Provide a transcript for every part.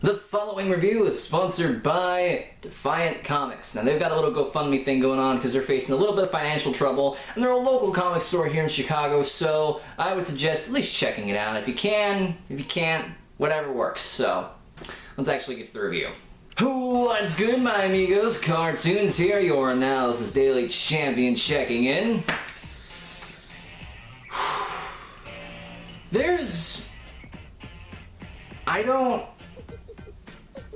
The following review is sponsored by Defiant Comics. Now, they've got a little GoFundMe thing going on because they're facing a little bit of financial trouble, and they're a local comic store here in Chicago, so I would suggest at least checking it out if you can. If you can't, whatever works. So, let's actually get to the review. What's good, my amigos? Cartoons here, your analysis daily champion checking in.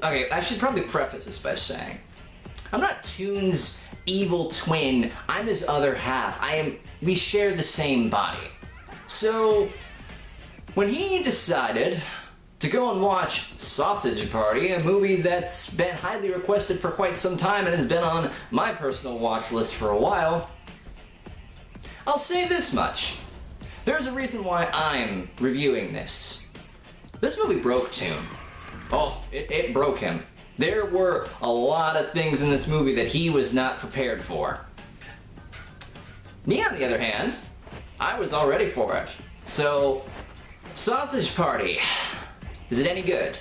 Okay, I should probably preface this by saying, I'm not Toon's evil twin, I'm his other half. We share the same body. So, when he decided to go and watch Sausage Party, a movie that's been highly requested for quite some time and has been on my personal watch list for a while, I'll say this much. There's a reason why I'm reviewing this. This movie broke Toon. Oh, it broke him. There were a lot of things in this movie that he was not prepared for. Me, on the other hand, I was all ready for it. So, Sausage Party. Is it any good?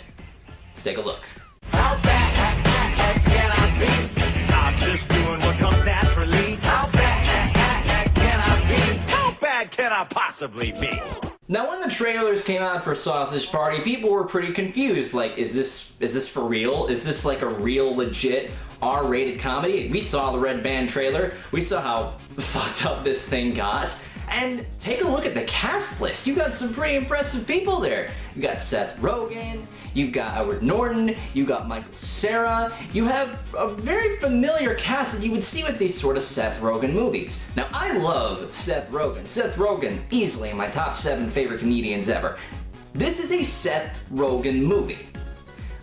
Let's take a look. How bad can I be? I'm just doing what comes naturally. How bad can I be? How bad can I possibly be? Now, when the trailers came out for Sausage Party, people were pretty confused. Like, is this for real? Is this like a real, legit R-rated comedy? We saw the Red Band trailer. We saw how fucked up this thing got. And take a look at the cast list. You got some pretty impressive people there. You got Seth Rogen, you've got Edward Norton, you got Michael Cera. You have a very familiar cast that you would see with these sort of Seth Rogen movies. Now, I love Seth Rogen. Seth Rogen, easily in my top 7 favorite comedians ever. This is a Seth Rogen movie.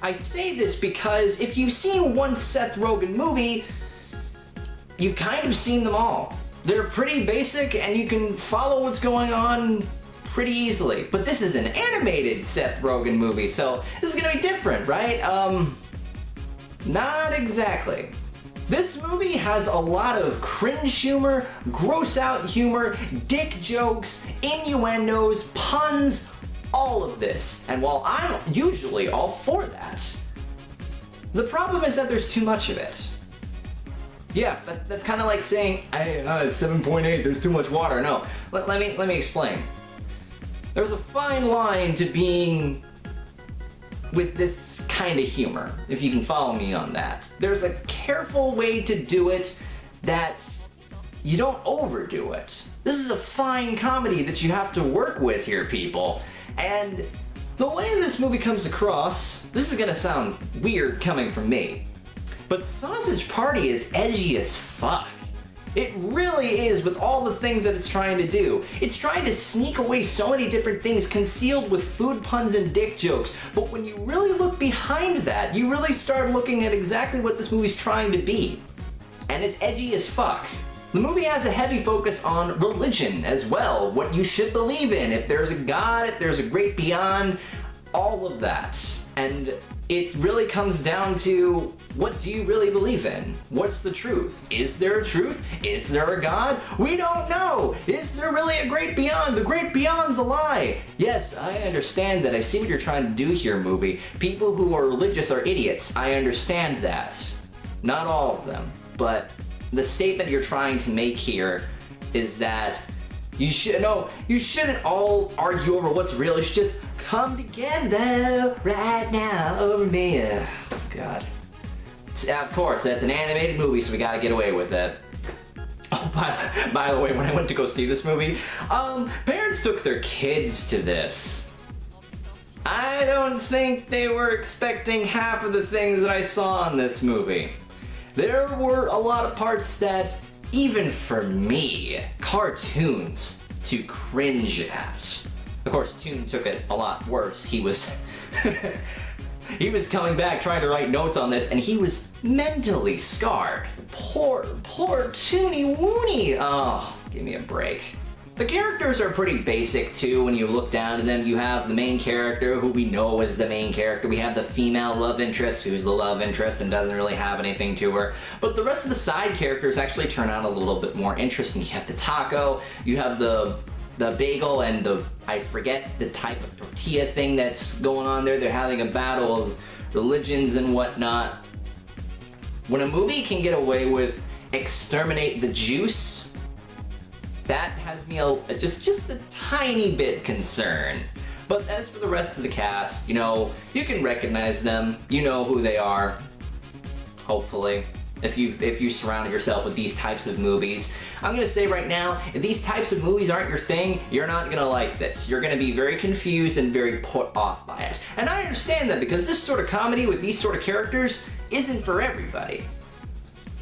I say this because if you've seen one Seth Rogen movie, you've kind of seen them all. They're pretty basic and you can follow what's going on pretty easily. But this is an animated Seth Rogen movie, so this is gonna be different, right? Not exactly. This movie has a lot of cringe humor, gross out humor, dick jokes, innuendos, puns, all of this. And while I'm usually all for that, the problem is that there's too much of it. Yeah, that's kind of like saying, hey, it's 7.8, there's too much water. No, let me explain. There's a fine line to being with this kind of humor, if you can follow me on that. There's a careful way to do it that you don't overdo it. This is a fine comedy that you have to work with here, people. And the way this movie comes across, this is gonna sound weird coming from me, but Sausage Party is edgy as fuck. It really is, with all the things that it's trying to do. It's trying to sneak away so many different things concealed with food puns and dick jokes. But when you really look behind that, you really start looking at exactly what this movie's trying to be. And it's edgy as fuck. The movie has a heavy focus on religion as well, what you should believe in, if there's a God, if there's a great beyond, all of that. And it really comes down to, what do you really believe in? What's the truth? Is there a truth? Is there a God? We don't know! Is there really a great beyond? The great beyond's a lie! Yes, I understand that. I see what you're trying to do here, movie. People who are religious are idiots. I understand that. Not all of them. But the statement you're trying to make here is that you shouldn't all argue over what's real. You should just come together right now over me. Oh, God. Of course, that's an animated movie, so we gotta get away with it. Oh, by the way, when I went to go see this movie, parents took their kids to this. I don't think they were expecting half of the things that I saw in this movie. There were a lot of parts that, even for me, cartoons to cringe at. Of course, Toon took it a lot worse. He was he was coming back trying to write notes on this, and he was mentally scarred. Poor Toony Woony. Oh, give me a break. The characters are pretty basic too when you look down to them. You have the main character, who we know is the main character. We have the female love interest, who's the love interest and doesn't really have anything to her. But the rest of the side characters actually turn out a little bit more interesting. You have the taco, you have the bagel, and I forget the type of tortilla thing that's going on there. They're having a battle of religions and whatnot. When a movie can get away with exterminate the juice, that has me just a tiny bit concerned. But as for the rest of the cast, you know, you can recognize them. You know who they are. Hopefully, if you surround yourself with these types of movies. I'm gonna say right now, if these types of movies aren't your thing, you're not gonna like this. You're gonna be very confused and very put off by it. And I understand that, because this sort of comedy with these sort of characters isn't for everybody.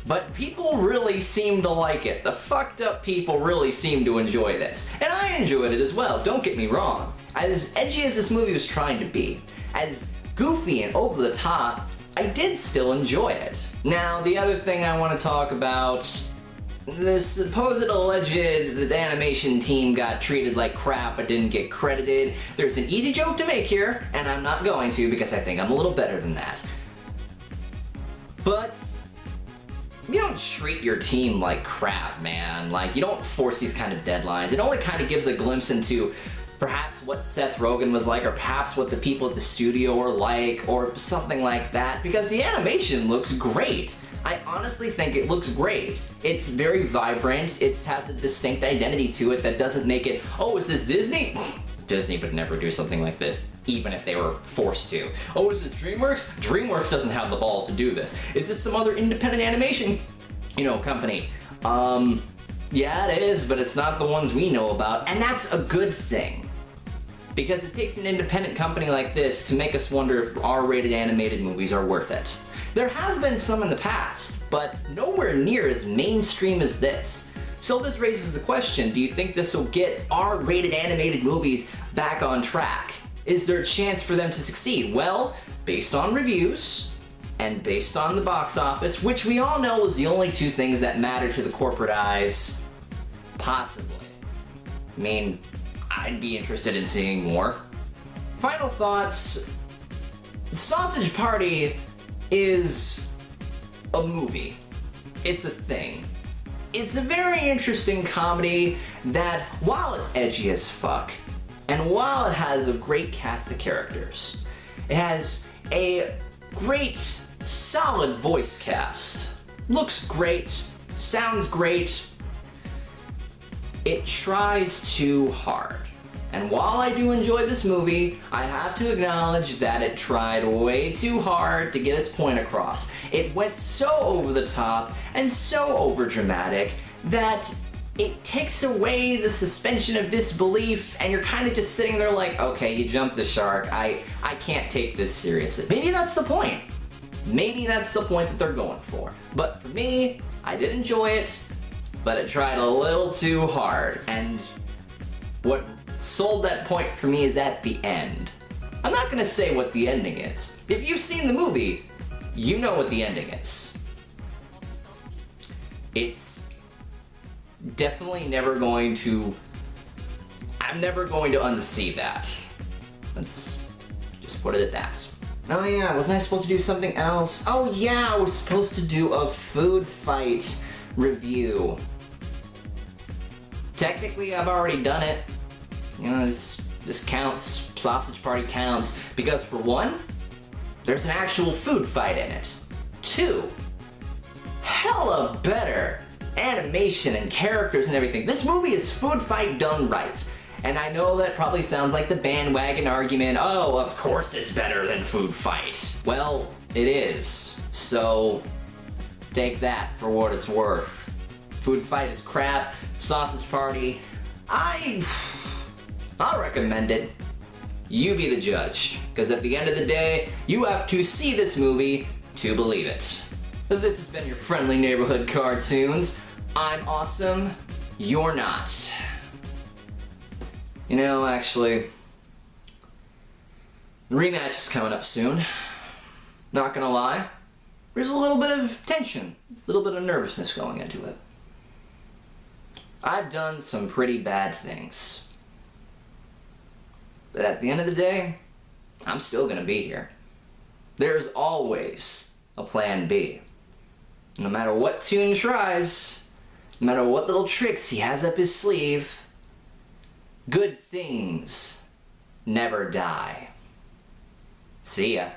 But people really seem to like it. The fucked up people really seem to enjoy this. And I enjoyed it as well, don't get me wrong. As edgy as this movie was trying to be, as goofy and over the top, I did still enjoy it. Now, the other thing I want to talk about, the supposed alleged the animation team got treated like crap but didn't get credited. There's an easy joke to make here, and I'm not going to because I think I'm a little better than that. But you don't treat your team like crap, man. Like, you don't force these kind of deadlines. It only kind of gives a glimpse into perhaps what Seth Rogen was like, or perhaps what the people at the studio were like, or something like that, because the animation looks great. I honestly think it looks great. It's very vibrant, it has a distinct identity to it that doesn't make it, oh, is this Disney? Disney would never do something like this, even if they were forced to. Oh, is this DreamWorks? DreamWorks doesn't have the balls to do this. Is this some other independent animation, you know, company? Yeah, it is, but it's not the ones we know about, and that's a good thing. Because it takes an independent company like this to make us wonder if R-rated animated movies are worth it. There have been some in the past, but nowhere near as mainstream as this. So this raises the question, do you think this will get R-rated animated movies back on track? Is there a chance for them to succeed? Well, based on reviews, and based on the box office, which we all know is the only two things that matter to the corporate eyes, possibly. I mean, I'd be interested in seeing more. Final thoughts. Sausage Party is a movie. It's a thing. It's a very interesting comedy that, while it's edgy as fuck, and while it has a great cast of characters, it has a great, solid voice cast. Looks great, sounds great. It tries too hard. And while I do enjoy this movie, I have to acknowledge that it tried way too hard to get its point across. It went so over the top and so over dramatic that it takes away the suspension of disbelief, and you're kind of just sitting there like, okay, you jumped the shark, I can't take this seriously. Maybe that's the point. Maybe that's the point that they're going for. But for me, I did enjoy it, but it tried a little too hard, and what sold that point for me is at the end. I'm not gonna say what the ending is. If you've seen the movie, you know what the ending is. It's definitely never going to... I'm never going to unsee that. Let's just put it at that. Oh yeah, wasn't I supposed to do something else? Oh yeah, I was supposed to do a food fight review. Technically, I've already done it. You know, this counts, Sausage Party counts, because for one, there's an actual food fight in it. Two, hella better animation and characters and everything. This movie is food fight done right. And I know that probably sounds like the bandwagon argument, oh, of course it's better than food fight. Well, it is. So, take that for what it's worth. Food fight is crap, Sausage Party, I'll recommend it. You be the judge, because at the end of the day, you have to see this movie to believe it. This has been your friendly neighborhood cartoons. I'm awesome, you're not. You know, actually, the rematch is coming up soon. Not gonna lie, there's a little bit of tension, a little bit of nervousness going into it. I've done some pretty bad things. But at the end of the day, I'm still gonna be here. There's always a plan B. No matter what Toon tries, no matter what little tricks he has up his sleeve, good things never die. See ya.